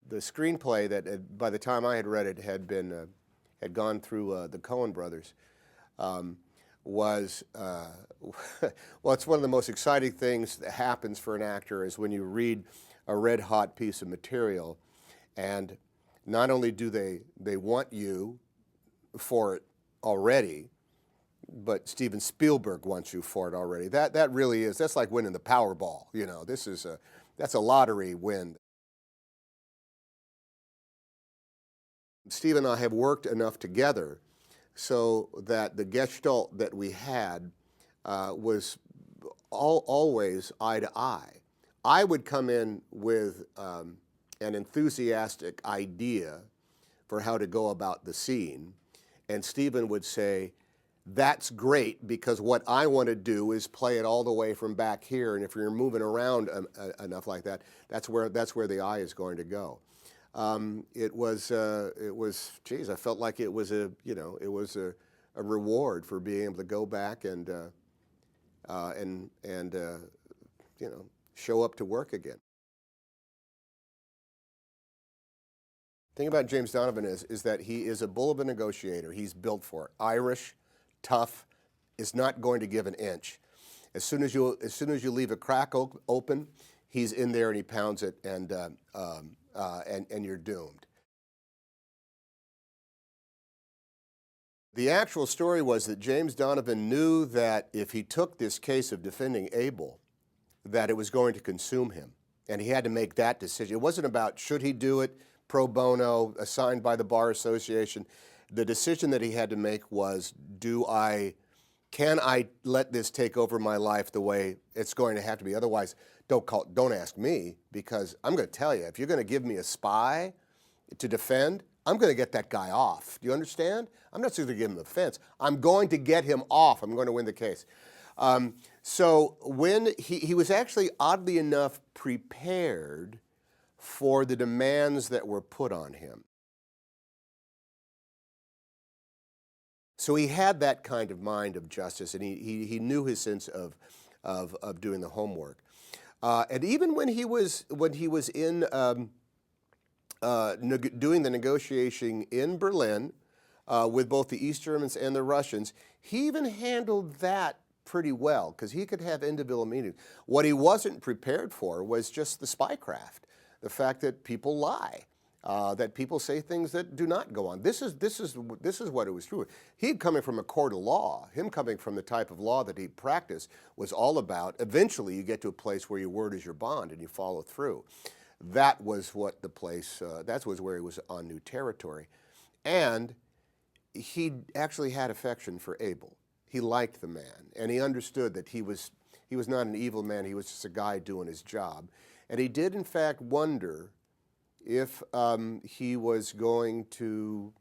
the screenplay that by the time I had read it had gone through the Coen brothers. Was well, it's one of the most exciting things that happens for an actor is when you read a red-hot piece of material, and not only do they want you for it already, but Steven Spielberg wants you for it already. That really is, that's like winning the Powerball. You know, that's a lottery win. Steve and I have worked enough together so that the gestalt that we had was always eye to eye. I would come in with an enthusiastic idea for how to go about the scene, and Stephen would say, "That's great, because what I want to do is play it all the way from back here, and if you're moving around enough like that, that's where the eye is going to go." It was, geez, I felt like it was a reward for being able to go back and show up to work again. The thing about James Donovan is that he is a bull of a negotiator. He's built for it. Irish, tough, is not going to give an inch. As soon as you leave a crack open, he's in there and he pounds it, and you're doomed. The actual story was that James Donovan knew that if he took this case of defending Abel, that it was going to consume him, and he had to make that decision. It wasn't about should he do it pro bono, assigned by the Bar Association. The decision that he had to make was, can I let this take over my life the way it's going to have to be? Otherwise, don't ask me, because I'm going to tell you, if you're going to give me a spy to defend, I'm going to get that guy off. Do you understand? I'm not just going to give him the fence. I'm going to get him off. I'm going to win the case. So when he was actually, oddly enough, prepared for the demands that were put on him. So he had that kind of mind of justice, and he knew his sense of doing the homework. And even when he was in doing the negotiation in Berlin with both the East Germans and the Russians, he even handled that pretty well, because he could have individual meetings. What he wasn't prepared for was just the spycraft, the fact that people lie. That people say things that do not go on. This is what it was true. He coming from a court of law, him coming from the type of law that he practiced, was all about, eventually you get to a place where your word is your bond and you follow through. That was what the place, that was where he was on new territory. And he actually had affection for Abel. He liked the man, and he understood that he was not an evil man, he was just a guy doing his job. And he did in fact wonder if he was going to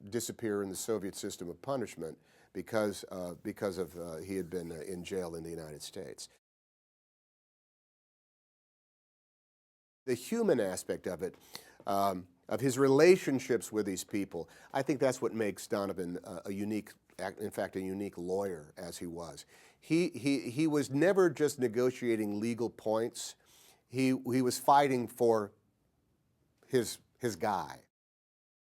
disappear in the Soviet system of punishment because he had been in jail in the United States. The human aspect of it, of his relationships with these people, I think that's what makes Donovan a unique, in fact, a unique lawyer, as he was. He was never just negotiating legal points. He was fighting for his guy.